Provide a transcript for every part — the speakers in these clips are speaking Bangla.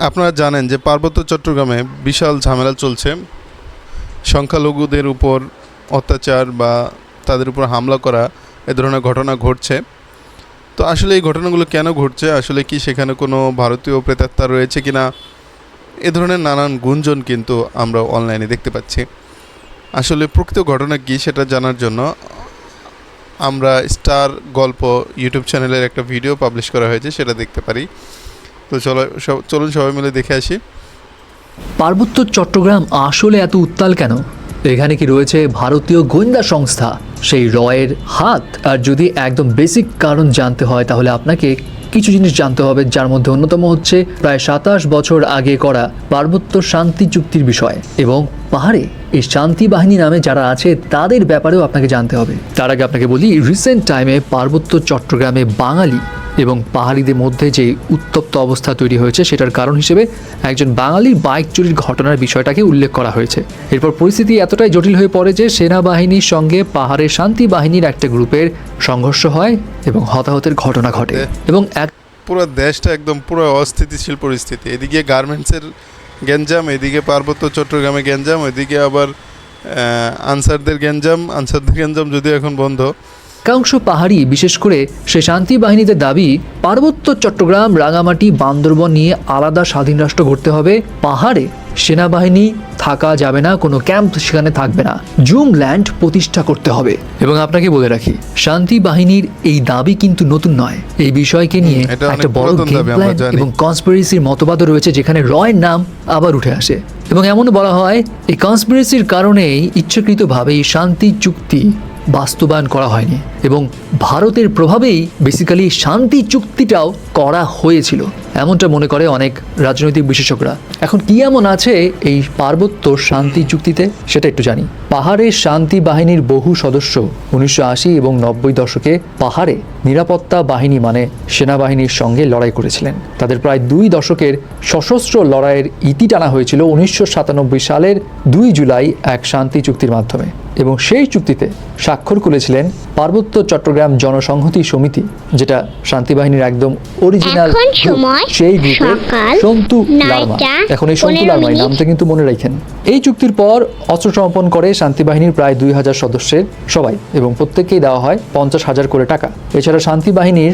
আপনারা জানেন যে পার্বত্য চট্টগ্রামে বিশাল ঝামেলা চলছে। সংখ্যালঘুদের উপর অত্যাচার বা তাদের উপর হামলা করা এ ধরনের ঘটনা ঘটছে। তো আসলে এই ঘটনাগুলো কেন ঘটছে, আসলে কি সেখানে কোনো ভারতীয় প্রেতাত্মা রয়েছে কিনা, এ ধরনের নানান গুঞ্জন কিন্তু আমরা অনলাইনে দেখতে পাচ্ছি। আসলে প্রকৃত ঘটনা কী সেটা জানার জন্য আমরা স্টার গল্প ইউটিউব চ্যানেলের একটা ভিডিও পাবলিশ করা হয়েছে, সেটা দেখতে পারি। তো চলুন সবাই মিলে দেখে আসি। পার্বত্য চট্টগ্রাম আসলে এত উত্তাল কেন? এখানে কি রয়েছে ভারতীয় গোয়েন্দা সংস্থা, সেই রয়ের হাত? আর যদি একদম বেসিক কারণ জানতে হয় তাহলে আপনাকে কিছু জিনিস জানতে হবে, যার মধ্যে অন্যতম হচ্ছে প্রায় ২৭ বছর আগে করা পার্বত্য শান্তি চুক্তির বিষয় এবং পাহাড়ে এই শান্তি বাহিনী নামে যারা আছে তাদের ব্যাপারেও আপনাকে জানতে হবে। তার আগে আপনাকে বলি, রিসেন্ট টাইমে পার্বত্য চট্টগ্রামে বাঙালি এবং পাহাড়িদের মধ্যে যে উত্তপ্ত অবস্থা তৈরি হয়েছে সেটার কারণ হিসেবে একজন বাঙালির বাইক চুরির ঘটনার বিষয়টাকে উল্লেখ করা হয়েছে। এরপর পরিস্থিতি এতটাই জটিল হয়ে পড়ে যে সেনাবাহিনীর সঙ্গে পাহাড়ের শান্তি বাহিনীর একটা গ্রুপের সংঘর্ষ হয় এবং হতাহতের ঘটনা ঘটে এবং পুরো দেশটা একদম পুরো অস্থিতিশীল পরিস্থিতি। এদিকে গার্মেন্টসের গ্যাঞ্জাম, এদিকে পার্বত্য চট্টগ্রামে গ্যাঞ্জাম, এদিকে আবার আনসারদের গ্যাঞ্জাম যদিও এখন বন্ধ। একাংশ পাহাড়ি, বিশেষ করে সে শান্তি বাহিনীদের দাবি পার্বত্য চট্টগ্রাম, রাঙামাটি, বান্দরবন নিয়ে আলাদা স্বাধীন রাষ্ট্র গড়তে হবে। পাহাড়ে সেনাবাহিনী থাকা যাবে না, কোনো ক্যাম্প সেখানে থাকবে না, জুম ল্যান্ড প্রতিষ্ঠা করতে হবে। এবং আপনাকে বলে রাখি, শান্তি বাহিনীর এই দাবি কিন্তু নতুন নয়। এই বিষয়কে নিয়ে একটা বড় গেম প্ল্যান এবং কনস্পিরেসির মতবাদও রয়েছে, যেখানে রয়ের নাম আবার উঠে আসে এবং এমনও বলা হয় এই কনস্পিরেসির কারণেই ইচ্ছাকৃতভাবে এই শান্তি চুক্তি বাস্তবায়ন করা হয়নি এবং ভারতের প্রভাবেই বেসিক্যালি শান্তি চুক্তিটাও করা হয়েছিল, এমনটা মনে করে অনেক রাজনৈতিক বিশেষজ্ঞরা। এখন কি এমন আছে এই পার্বত্য শান্তি চুক্তিতে সেটা একটু জানি। পাহাড়ের শান্তি বাহিনীর বহু সদস্য ১৯৮০ এবং ৯০ দশকে পাহাড়ে নিরাপত্তা বাহিনী মানে সেনাবাহিনীর সঙ্গে লড়াই করেছিলেন। তাদের প্রায় ২ দশকের সশস্ত্র লড়াইয়ের ইতি টানা হয়েছিল ১৯৯৭ সালের ২ জুলাই এক শান্তি চুক্তির মাধ্যমে এবং সেই চুক্তিতে স্বাক্ষর করেছিলেন পার্বত্য চট্টগ্রাম জনসংহতি সমিতি, যেটা শান্তি বাহিনীর একদম অরিজিনাল সেই গ্রুপের সন্তু লার্মা। এখন এই সন্তু লার্মা নামটা কিন্তু মনে রাখেন। এই চুক্তির পর অস্ত্র সমর্পণ করে শান্তি বাহিনীর প্রায় ২,০০০ সদস্যের সবাই এবং প্রত্যেককেই দেওয়া হয় ৫০,০০০ করে টাকা। এছাড়া শান্তি বাহিনীর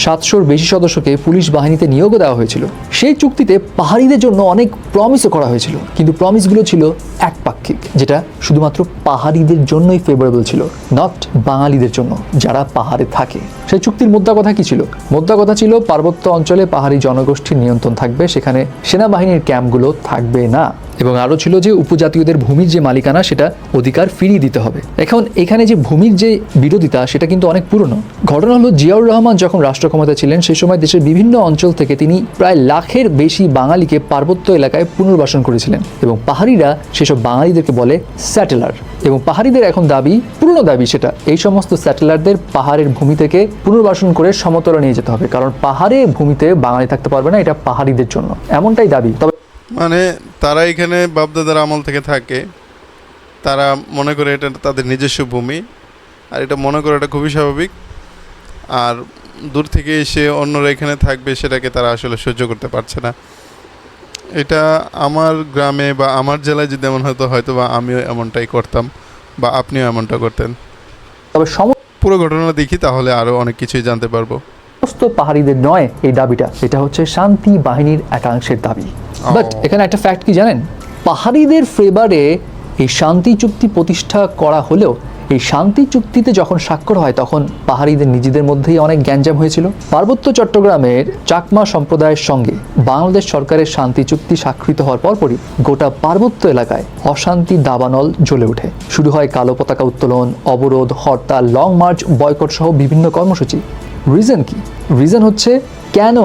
৭০০-র বেশি সদস্যকে পুলিশ বাহিনীতে নিয়োগও দেওয়া হয়েছিল। সেই চুক্তিতে পাহাড়িদের জন্য অনেক প্রমিসও করা হয়েছিল, কিন্তু প্রমিসগুলো ছিল একপাক্ষিক, যেটা শুধুমাত্র পাহাড়িদের জন্যই ফেভারেবল ছিল, নট বাঙালিদের জন্য যারা পাহাড়ে থাকে। সেই চুক্তির মোদ্দা কথা কি ছিল? মোদ্দা কথা ছিল পার্বত্য অঞ্চলে পাহাড়ি জনগোষ্ঠীর নিয়ন্ত্রণ থাকবে, সেখানে সেনাবাহিনীর ক্যাম্পগুলো থাকবে না এবং আরও ছিল যে উপজাতীয়দের ভূমির যে মালিকানা সেটা অধিকার ফিরিয়ে দিতে হবে। এখন এখানে যে ভূমির যে বিরোধিতা সেটা কিন্তু অনেক পুরনো। ঘটনা হলো, জিয়াউর রহমান যখন রাষ্ট্র ক্ষমতায় ছিলেন সেই সময় দেশের বিভিন্ন অঞ্চল থেকে তিনি প্রায় লাখের বেশি বাঙালিকে পার্বত্য এলাকায় পুনর্বাসন করেছিলেন এবং পাহাড়িরা সেসব বাঙালিদেরকে বলে স্যাটেলার। এবং পাহাড়িদের এখন দাবি, পুরনো দাবি সেটা, এই সমস্ত স্যাটেলারদের পাহাড়ের ভূমি থেকে পুনর্বাসন করে সমতলে নিয়ে যেতে হবে, কারণ পাহাড়ে ভূমিতে বাঙালি থাকতে পারবে না, এটা পাহাড়িদের জন্য, এমনটাই দাবি। তবে মানে তারা এখানে বাপদাদার আমল থেকে থাকে, তারা মনে করে এটা তাদের নিজস্ব ভূমি, আর এটা মনে করে এটা খুবই স্বাভাবিক। আর দূর থেকে এসে অন্যরা এখানে থাকবে সেটাকে তারা আসলে সহ্য করতে পারছে না। এটা আমার গ্রামে বা আমার জেলায় যদি এমন হয়তো বা আমিও এমনটাই করতাম বা আপনিও এমনটা করতেন। তবে পুরো ঘটনা দেখি, তাহলে আরও অনেক কিছুই জানতে পারবো। সমস্ত পাহাড়িদের নয় এই দাবিটা, এটা হচ্ছে শান্তি বাহিনীর একাংশের দাবি। বাট এখানে একটা ফ্যাক্ট কি জানেন? পাহাড়িদের ফেভারে এই শান্তি চুক্তি প্রতিষ্ঠা করা হলেও এই শান্তি চুক্তিতে যখন স্বাক্ষর হয় তখন পাহাড়িদের নিজেদের মধ্যেই অনেক গ্যাঞ্জাম হয়েছিল। পার্বত্য চট্টগ্রামের চাকমা সম্প্রদায়ের সঙ্গে বাংলাদেশ সরকারের শান্তি চুক্তি স্বাক্ষরিত হওয়ার পরপরই গোটা পার্বত্য এলাকায় অশান্তি দাবানল জ্বলে ওঠে। শুরু হয় কালো পতাকা উত্তোলন, অবরোধ, হরতাল, লং মার্চ, বয়কট সহ বিভিন্ন কর্মসূচি। রিজন কি? রিজন হচ্ছে কেন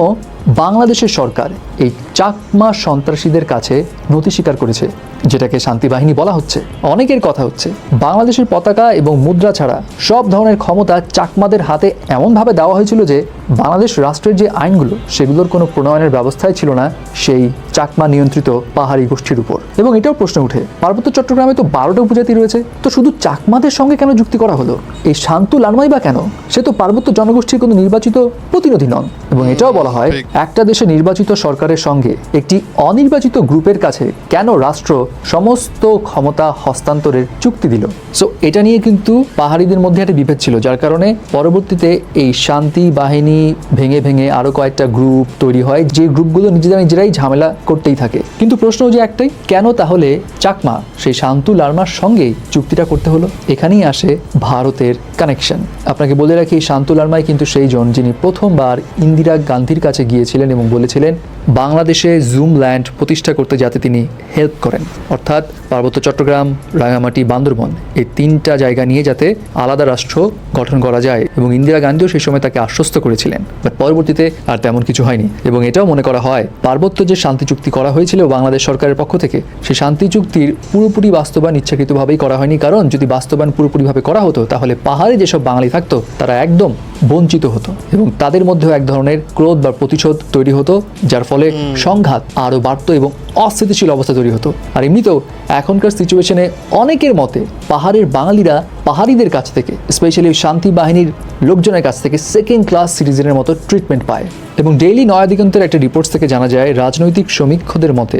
বাংলাদেশের সরকার এই চাকমা সন্ত্রাসীদের কাছে নথি স্বীকার করেছে, যেটাকে শান্তি বাহিনী বলা হচ্ছে। অনেকের কথা হচ্ছে বাংলাদেশের পতাকা এবং মুদ্রা ছাড়া সব ধরনের ক্ষমতা চাকমাদের হাতে এমনভাবে দেওয়া হয়েছিল যে বাংলাদেশ রাষ্ট্রের যে আইনগুলো সেগুলোর কোনো প্রণয়নের ব্যবস্থাই ছিল না সেই চাকমা নিয়ন্ত্রিত পাহাড়ি গোষ্ঠীর উপর। এবং এটাও প্রশ্ন উঠে, পার্বত্য চট্টগ্রামে তো 12টা উপজাতি রয়েছে, তো শুধু চাকমাদের সঙ্গে কেন যুক্তি করা হলো? এই শান্তু লারমাই বা কেন? সে তো পার্বত্য জনগোষ্ঠীর কোনো নির্বাচিত প্রতিনিধি নন। এবং এটাও বলা হয়, একটা দেশে নির্বাচিত সরকারের সঙ্গে একটি অনির্বাচিত গ্রুপের কাছে কেন রাষ্ট্র সমস্ত ক্ষমতা হস্তান্তরের চুক্তি দিল? সো এটা নিয়ে কিন্তু পাহাড়িদের মধ্যে একটা বিভেদ ছিল, যার কারণে পরবর্তীতে এই শান্তি বাহিনী ভেঙে ভেঙে আরো কয়েকটা গ্রুপ তৈরি হয়, যে গ্রুপগুলো নিজেরাই ঝামেলা করতেই থাকে। কিন্তু প্রশ্ন যে একটাই, কেন তাহলে চাকমা সেই শান্তু লারমার সঙ্গে চুক্তিটা করতে হলো? এখানেই আসে ভারতের কানেকশন। আপনাকে বলে রাখি, শান্তু লারমাই কিন্তু সেই জন যিনি প্রথমবার ইন্দিরা গান্ধীর কাছে গিয়েছিলেন এবং বলেছিলেন বাংলাদেশে জুম ল্যান্ড প্রতিষ্ঠা করতে যাতে তিনি হেল্প করেন, অর্থাৎ পার্বত্য চট্টগ্রাম, রাঙামাটি, বান্দরবন এই 3টা জায়গা নিয়ে যাতে আলাদা রাষ্ট্র গঠন করা যায়। এবং ইন্দিরা গান্ধীও সেই সময় তাকে আশ্বস্ত করেছিলেন, বাট পরবর্তীতে আর তেমন কিছু হয়নি। এবং এটাও মনে করা হয় পার্বত্য যে শান্তি চুক্তি করা হয়েছিল বাংলাদেশ সরকারের পক্ষ থেকে, সেই শান্তি চুক্তির পুরোপুরি বাস্তবায়ন ইচ্ছাকৃতভাবেই করা হয়নি, কারণ যদি বাস্তবায়ন পুরোপুরিভাবে করা হতো তাহলে পাহাড়ে যেসব বাঙালি থাকতো তারা একদম বঞ্চিত হতো এবং তাদের মধ্যেও এক ধরনের ক্রোধ বা প্রতিশোধ তৈরি হতো, যার ফলে সংঘাত আরও বাড়তো এবং অস্থিতিশীল অবস্থা তৈরি হতো। আর এমনিতেও এখনকার সিচুয়েশনে অনেকের মতে পাহাড়ের বাঙালিরা পাহাড়িদের কাছ থেকে, স্পেশালি শান্তি বাহিনীর লোকজনের কাছ থেকে সেকেন্ড ক্লাস সিটিজেনের মতো ট্রিটমেন্ট পায়। এবং ডেইলি নয়া দিগন্তের একটা রিপোর্টস থেকে জানা যায়, রাজনৈতিক সমীক্ষকদের মতে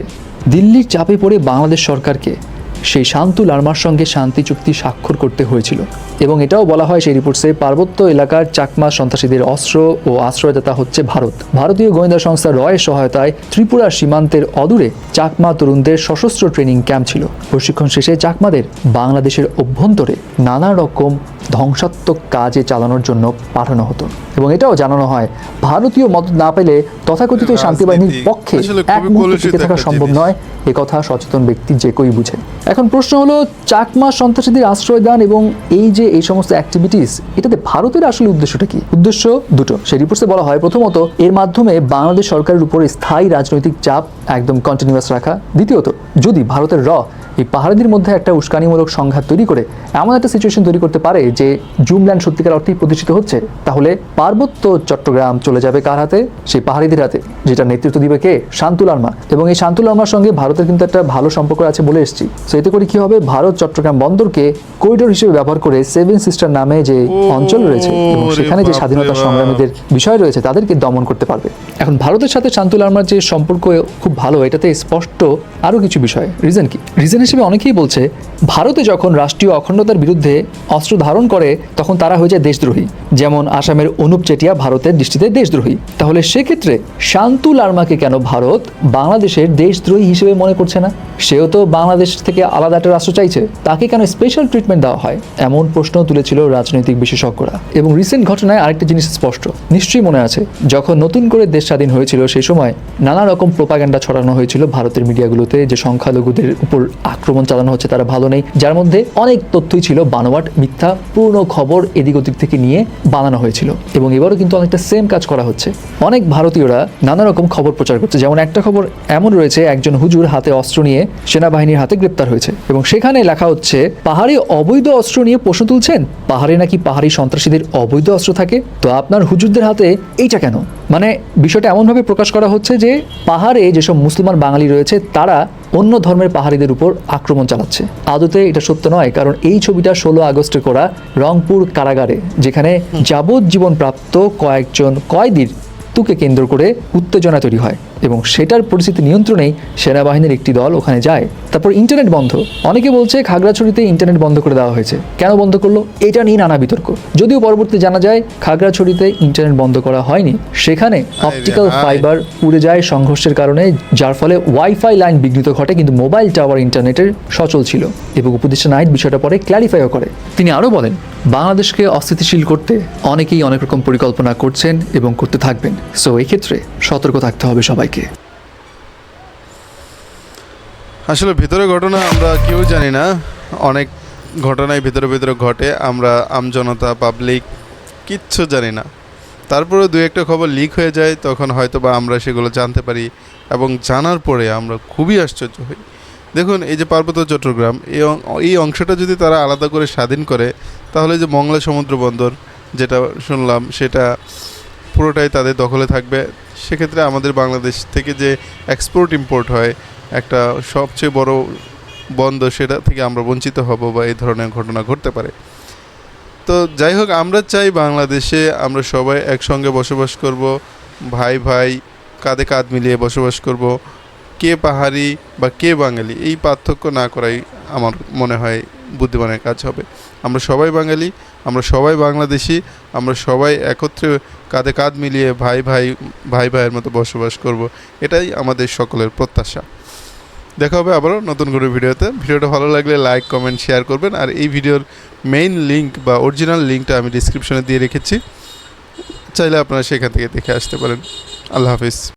দিল্লির চাপে পড়ে বাংলাদেশ সরকারকে সেই শান্তু লারমার সঙ্গে শান্তি চুক্তি স্বাক্ষর করতে হয়েছিল। এবং এটাও বলা হয় সেই রিপোর্টসে, পার্বত্য এলাকার চাকমা সন্ত্রাসীদের অস্ত্র ও আশ্রয়দাতা হচ্ছে ভারত। ভারতীয় গোয়েন্দা সংস্থা রয়ের সহায়তায় ত্রিপুরার সীমান্তের অদূরে চাকমা তরুণদের সশস্ত্র ট্রেনিং ক্যাম্প ছিল। প্রশিক্ষণ শেষে চাকমাদের বাংলাদেশের অভ্যন্তরে নানা রকম ধ্বংসাত্মক কাজে চালানোর জন্য পাঠানো হতো। এবং এটাও জানানো হয়, ভারতীয় মদত না পেলে তথাকথিত শান্তি বাহিনীর পক্ষে এক মুহূর্ত টিকে থাকা সম্ভব নয়, একথা সচেতন ব্যক্তি যে কেউই বুঝে। এখন প্রশ্ন হলো, চাকমা সন্ত্রাসীদের আশ্রয় দান এবং এই সমস্ত অ্যাক্টিভিটিস, এটাতে ভারতের আসলে উদ্দেশ্যটা কি? উদ্দেশ্য দুটো। সেই রিপোর্টে বলা হয়, প্রথমত এর মাধ্যমে বাংলাদেশ সরকারের উপর স্থায়ী রাজনৈতিক চাপ একদম কন্টিনিউয়াস রাখা। দ্বিতীয়ত, যদি ভারতের এই পাহাড়িদের মধ্যে একটা উস্কানিমূলক সংঘাত তৈরি করে এমন একটা সিচুয়েশন তৈরি করতে পারে যে জুমল্যান্ড সত্যিকার অর্থেই প্রতিষ্ঠিত হচ্ছে, তাহলে পার্বত্য চট্টগ্রাম চলে যাবে কার হাতে? সেই পাহাড়িদের হাতে, যেটা নেতৃত্ব দিবে কে? শান্তু লারমা। এবং এই শান্তু লারমার সঙ্গে ভারতের কিন্তু একটা ভালো সম্পর্ক আছে বলে এসেছি। সো এতে করে কি হবে, ভারত চট্টগ্রাম বন্দরকে করিডোর হিসেবে ব্যবহার করে 7 সিস্টার নামে যে অঞ্চল রয়েছে এবং সেখানে যে স্বাধীনতা সংগ্রামীদের বিষয় রয়েছে তাদেরকে দমন করতে পারবে। এখন ভারতের সাথে শান্তু লারমার যে সম্পর্ক খুব ভালো, এটাতে স্পষ্ট আরও কিছু বিষয়। রিজন কি? রিজন হিসেবে অনেকেই বলছে, ভারতে যখন রাষ্ট্রীয় অখণ্ডতার বিরুদ্ধে অস্ত্র ধারণ করে তখন তারা হয়ে যায় দেশদ্রোহী। যেমন আসামের অনুপ চেটিয়া ভারতের দৃষ্টিতে দেশদ্রোহী। তাহলে সেক্ষেত্রে শান্তু লারমাকে কেন ভারত বাংলাদেশের দেশদ্রোহী হিসেবে মনে করছে না? সেও তো বাংলাদেশ থেকে আলাদা একটা রাষ্ট্র চাইছে, তাকে কেন স্পেশাল ট্রিটমেন্ট দেওয়া হয়? এমন প্রশ্ন তুলেছিল রাজনৈতিক বিশেষজ্ঞরা। এবং রিসেন্ট ঘটনায় আরেকটা জিনিস স্পষ্ট, নিশ্চয়ই মনে আছে, যখন নতুন করে দেশ স্বাধীন হয়েছিল সেই সময় নানা রকম প্রোপাগান্ডা ছড়ানো হয়েছিল ভারতের মিডিয়াগুলোতে যে সংখ্যালঘুদের উপর আক্রমণ চালানো হচ্ছে, তারা ভালো নেই, যার মধ্যে অনেক তথ্যই ছিল বানোয়াট, মিথ্যা, পূর্ণ খবর এদিক ওদিক থেকে নিয়ে বানানো হয়েছিল। এবং এবারও কিন্তু অনেকটা সেম কাজ করা হচ্ছে। অনেক ভারতীয়রা নানা রকম খবর প্রচার করছে। যেমন একটা খবর এমন রয়েছে, একজন হুজুর হাতে অস্ত্র নিয়ে সেনাবাহিনীর হাতে গ্রেপ্তার হয়েছে এবং সেখানে লেখা হচ্ছে, পাহাড়ে অবৈধ অস্ত্র নিয়ে প্রশ্ন তুলছেন, পাহাড়ে নাকি পাহাড়ি সন্ত্রাসীদের অবৈধ অস্ত্র থাকে, তো আপনার হুজুরদের হাতে এইটা কেন? মানে বিষয়টা এমনভাবে প্রকাশ করা হচ্ছে যে পাহাড়ে যেসব মুসলমান বাঙালি রয়েছে তারা অন্য ধর্মের পাহাড়িদের উপর আক্রমণ চালাচ্ছে। আদতে এটা সত্য নয়, কারণ এই ছবিটা 16 আগস্টে করা রংপুর কারাগারে, যেখানে যাবজ্জীবন প্রাপ্ত কয়েকজন কয়েদির মৃত্যুকে কেন্দ্র করে উত্তেজনা তৈরি হয় এবং সেটার পরিস্থিতি নিয়ন্ত্রণেই সেনাবাহিনীর একটি দল ওখানে যায়। তারপর ইন্টারনেট বন্ধ। অনেকে বলছে খাগড়াছড়িতে ইন্টারনেট বন্ধ করে দেওয়া হয়েছে। কেন বন্ধ করলো? এটা নিয়ে নানা বিতর্ক। যদিও পরবর্তীতে জানা যায় খাগড়াছড়িতে ইন্টারনেট বন্ধ করা হয়নি, সেখানে অপটিক্যাল ফাইবার পুড়ে যায় সংঘর্ষের কারণে, যার ফলে ওয়াইফাই লাইন বিঘ্নিত ঘটে, কিন্তু মোবাইল টাওয়ার ইন্টারনেটের সচল ছিল। এবং উপদেষ্টা নাইট বিষয়টা পরে ক্ল্যারিফাইও করে। তিনি আরও বলেন, বাংলাদেশকে অস্থিতিশীল করতে অনেকেই অনেক রকম পরিকল্পনা করছেন এবং করতে থাকবেন। সো এই ক্ষেত্রে সতর্ক থাকতে হবে সবাইকে। আসলে ভিতরে ঘটনা আমরা কেউ জানি না, অনেক ঘটনাই ভিতরে ভিতরে ঘটে, আমরা আমজনতা পাবলিক কিচ্ছু জানি না। তারপরে দু একটা খবর লিক হয়ে যায়, তখন হয়তো বা আমরা সেগুলো জানতে পারি এবং জানার পরে আমরা খুবই আশ্চর্য হই। দেখুন, এই যে পার্বত্য চট্টগ্রাম, এই অংশটা যদি তারা আলাদা করে স্বাধীন করে, তাহলে যে মংলা সমুদ্র বন্দর যেটা শুনলাম সেটা পুরোটাই তাদের দখলে থাকবে। সেক্ষেত্রে আমাদের বাংলাদেশ থেকে যে এক্সপোর্ট ইম্পোর্ট হয় একটা সবচেয়ে বড় বন্ধ, সেটা থেকে আমরা বঞ্চিত হব বা এই ধরনের ঘটনা ঘটতে পারে। তো যাই হোক, আমরা চাই বাংলাদেশে আমরা সবাই একসঙ্গে বসবাস করব, ভাই ভাই কাঁধে কাঁধ মিলিয়ে বসবাস করব। কে পাহাড়ি বা কে বাঙালি এই পার্থক্য না করাই আমার মনে হয় বুদ্ধিমানের কাজ হবে। আমরা সবাই বাঙালি, আমরা সবাই বাংলাদেশি, আমরা সবাই একত্রে কাঁধে কাঁধ মিলিয়ে ভাই ভাইয়ের মতো বসবাস করব। এটাই আমাদের সকলের প্রত্যাশা। দেখা হবে আবারও নতুন কোনো ভিডিওতে। ভিডিওটা ভালো লাগলে লাইক, কমেন্ট, শেয়ার করবেন। আর এই ভিডিওর মেইন লিঙ্ক বা অরিজিনাল লিঙ্কটা আমি ডিসক্রিপশনে দিয়ে রেখেছি, চাইলে আপনারা সেখান থেকে দেখে আসতে পারেন। আল্লাহ হাফিজ।